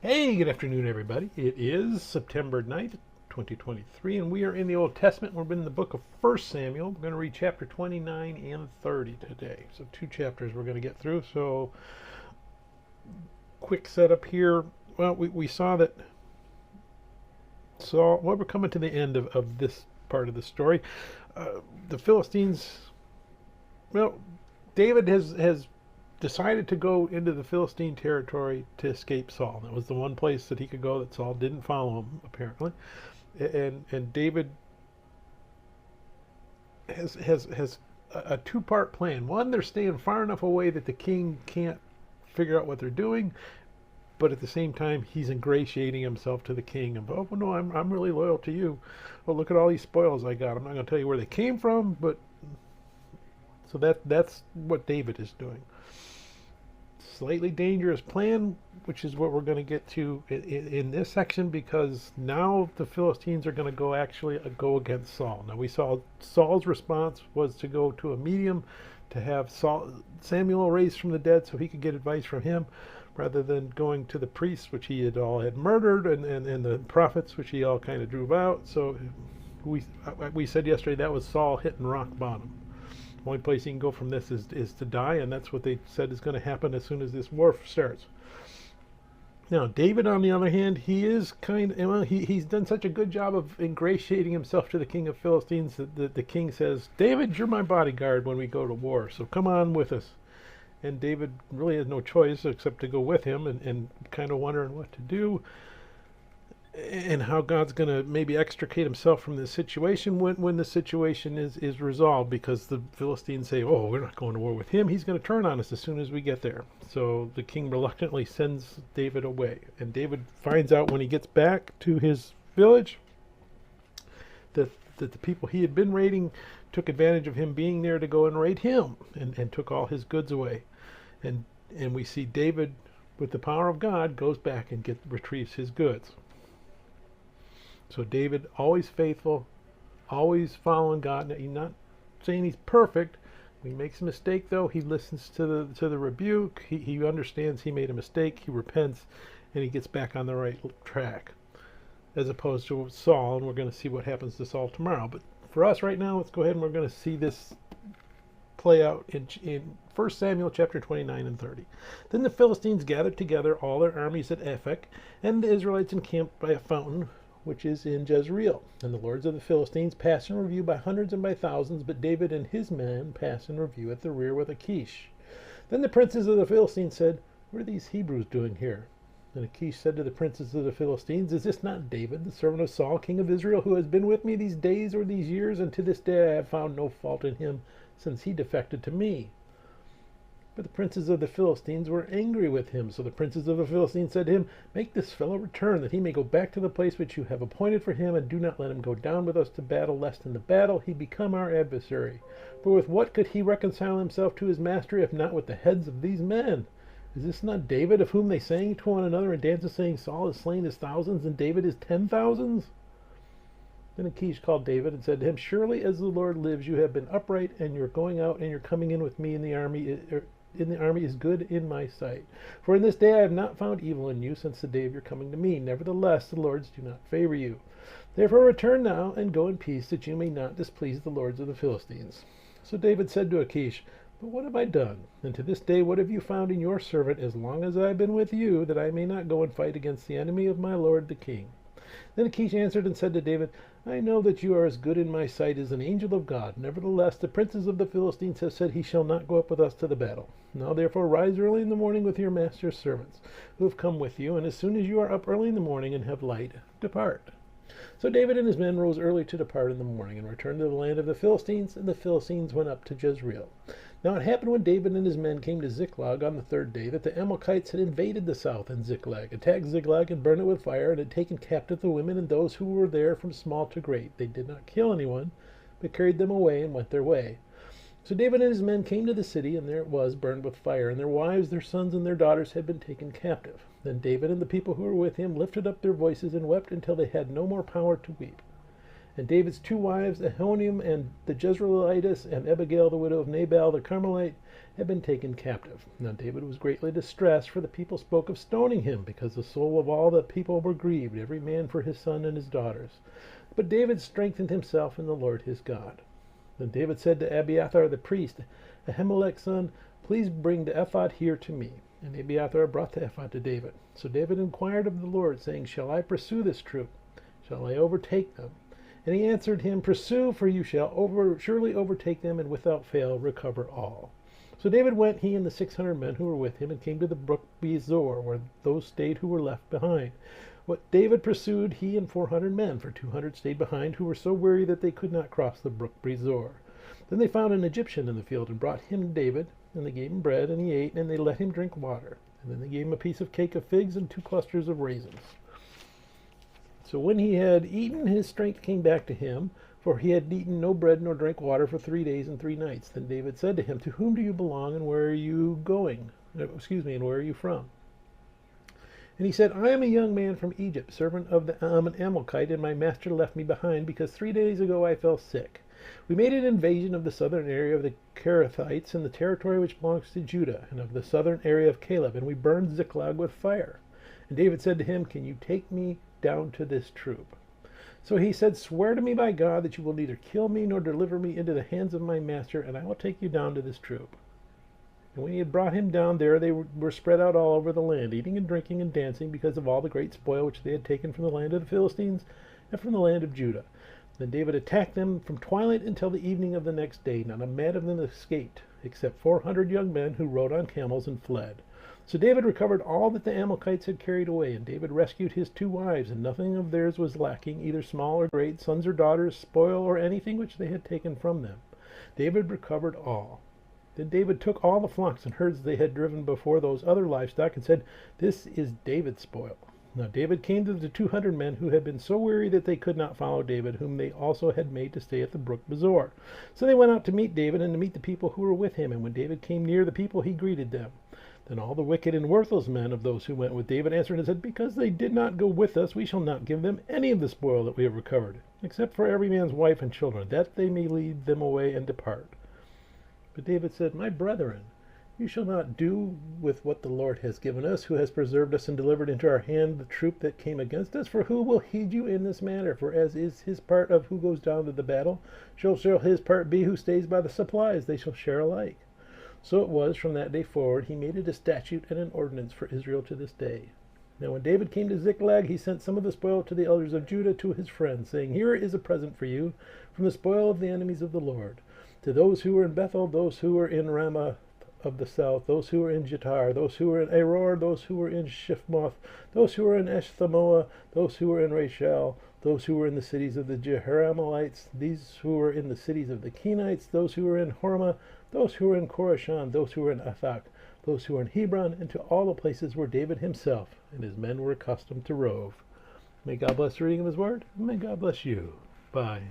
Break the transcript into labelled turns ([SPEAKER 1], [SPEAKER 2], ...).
[SPEAKER 1] Hey, good afternoon, everybody. It is September 9th, 2023, and we are in the Old Testament. We're in the book of 1 Samuel. We're going to read chapter 29 and 30 today. So, two chapters we're going to get through. So, quick setup here. Well, we saw that Saul, well, we're coming to the end of this part of the story. The Philistines, well, David has decided to go into the Philistine territory to escape Saul. That was the one place that he could go that Saul didn't follow him, apparently. And David has a two-part plan. One, they're staying far enough away that the king can't figure out what they're doing, but at the same time, he's ingratiating himself to the king. And, oh, no, I'm really loyal to you. Well, look at all these spoils I got. I'm not going to tell you where they came from, but so that's what David is doing. Slightly dangerous plan, which is what we're going to get to in this section, because now the Philistines are going to go against Saul. Now we saw Saul's response was to go to a medium, to have Samuel raised from the dead so he could get advice from him, rather than going to the priests, which he had murdered, and the prophets, which he all kind of drove out. So we said yesterday that was Saul hitting rock bottom. The only place he can go from this is to die, and that's what they said is going to happen as soon as this war starts. Now, David, on the other hand, he is he's done such a good job of ingratiating himself to the king of Philistines that the king says, David, you're my bodyguard when we go to war, so come on with us. And David really has no choice except to go with him, and kind of wondering what to do and how God's going to maybe extricate himself from this situation when the situation is resolved, because the Philistines say, oh, we're not going to war with him. He's going to turn on us as soon as we get there. So the king reluctantly sends David away. And David finds out when he gets back to his village that the people he had been raiding took advantage of him being there to go and raid him, and took all his goods away. And we see David, with the power of God, goes back and retrieves his goods. So David, always faithful, always following God. Now, he's not saying he's perfect. When he makes a mistake, though, he listens to the rebuke. He understands he made a mistake. He repents, and he gets back on the right track, as opposed to Saul. And we're going to see what happens to Saul tomorrow. But for us right now, let's go ahead and we're going to see this play out in 1 Samuel chapter 29 and 30. Then the Philistines gathered together all their armies at Aphek, and the Israelites encamped by a fountain which is in Jezreel. And the lords of the Philistines passed in review by hundreds and by thousands, but David and his men passed in review at the rear with Achish. Then the princes of the Philistines said, what are these Hebrews doing here? And Achish said to the princes of the Philistines, is this not David, the servant of Saul, king of Israel, who has been with me these days or these years, and to this day I have found no fault in him, since he defected to me? But the princes of the Philistines were angry with him. So the princes of the Philistines said to him, make this fellow return, that he may go back to the place which you have appointed for him, and do not let him go down with us to battle, lest in the battle he become our adversary. For with what could he reconcile himself to his master, if not with the heads of these men? Is this not David, of whom they sang to one another in dances, saying, Saul has slain his thousands, and David his 10,000s? Then Achish called David and said to him, surely as the Lord lives, you have been upright, and your going out and your coming in with me in the army is good in my sight. For in this day I have not found evil in you since the day of your coming to me. Nevertheless, the lords do not favor you. Therefore return now and go in peace, that you may not displease the lords of the Philistines. So David said to Achish, but what have I done? And to this day what have you found in your servant, as long as I have been with you, that I may not go and fight against the enemy of my lord the king? Then Achish answered and said to David, I know that you are as good in my sight as an angel of God. Nevertheless, the princes of the Philistines have said, he shall not go up with us to the battle. Now therefore rise early in the morning with your master's servants, who have come with you, and as soon as you are up early in the morning and have light, depart. So David and his men rose early to depart in the morning, and returned to the land of the Philistines, and the Philistines went up to Jezreel. Now it happened when David and his men came to Ziklag on the third day, that the Amalekites had invaded the south in Ziklag, attacked Ziklag and burned it with fire, and had taken captive the women and those who were there from small to great. They did not kill anyone, but carried them away and went their way. So David and his men came to the city, and there it was, burned with fire, and their wives, their sons, and their daughters had been taken captive. Then David and the people who were with him lifted up their voices and wept until they had no more power to weep. And David's two wives, Ahinoam and the Jezreelitess, and Abigail, the widow of Nabal the Carmelite, had been taken captive. Now David was greatly distressed, for the people spoke of stoning him, because the soul of all the people were grieved, every man for his son and his daughters. But David strengthened himself in the Lord his God. Then David said to Abiathar the priest, Ahimelech's son, please bring the ephod here to me. And Abiathar brought the ephod to David. So David inquired of the Lord, saying, shall I pursue this troop? Shall I overtake them? And he answered him, pursue, for you shall surely overtake them, and without fail recover all. So David went, he and the 600 men who were with him, and came to the brook Bezor, where those stayed who were left behind. What David pursued, he and 400 men, for 200 stayed behind, who were so weary that they could not cross the brook Bezor. Then they found an Egyptian in the field, and brought him to David, and they gave him bread, and he ate, and they let him drink water. And then they gave him a piece of cake of figs and 2 clusters of raisins. So when he had eaten, his strength came back to him, for he had eaten no bread nor drank water for 3 days and 3 nights. Then David said to him, to whom do you belong, and where are you going? And where are you from? And he said, I am a young man from Egypt, servant of the Amalekite, and my master left me behind, because 3 days ago I fell sick. We made an invasion of the southern area of the Kerethites, and the territory which belongs to Judah, and of the southern area of Caleb, and we burned Ziklag with fire. And David said to him, can you take me down to this troop? So he said, swear to me by God that you will neither kill me nor deliver me into the hands of my master, and I will take you down to this troop. And when he had brought him down there, they were spread out all over the land, eating and drinking and dancing, because of all the great spoil which they had taken from the land of the Philistines and from the land of Judah. Then David attacked them from twilight until the evening of the next day. Not a man of them escaped, except 400 young men who rode on camels and fled. So David recovered all that the Amalekites had carried away, and David rescued his 2 wives, and nothing of theirs was lacking, either small or great, sons or daughters, spoil, or anything which they had taken from them. David recovered all. Then David took all the flocks and herds they had driven before those other livestock, and said, this is David's spoil. Now David came to the 200 men who had been so weary that they could not follow David, whom they also had made to stay at the brook Bezor. So they went out to meet David and to meet the people who were with him, and when David came near the people, he greeted them. Then all the wicked and worthless men of those who went with David answered and said, because they did not go with us, we shall not give them any of the spoil that we have recovered, except for every man's wife and children, that they may lead them away and depart. But David said, my brethren, you shall not do with what the Lord has given us, who has preserved us and delivered into our hand the troop that came against us. For who will heed you in this matter? For as is his part of who goes down to the battle, shall his part be who stays by the supplies. They shall share alike. So it was from that day forward, he made it a statute and an ordinance for Israel to this day. Now when David came to Ziklag, he sent some of the spoil to the elders of Judah to his friends, saying, here is a present for you from the spoil of the enemies of the Lord. To those who were in Bethel, those who were in Ramah of the south, those who were in Jettar, those who were in Aror, those who were in Shifmoth, those who were in Eshtemoa, those who were in Rachel, those who were in the cities of the Jeharamelites, these who were in the cities of the Kenites, those who were in Hormah, those who were in Korashan, those who were in Athak, those who were in Hebron, and to all the places where David himself and his men were accustomed to rove. May God bless the reading of his word, and may God bless you. Bye.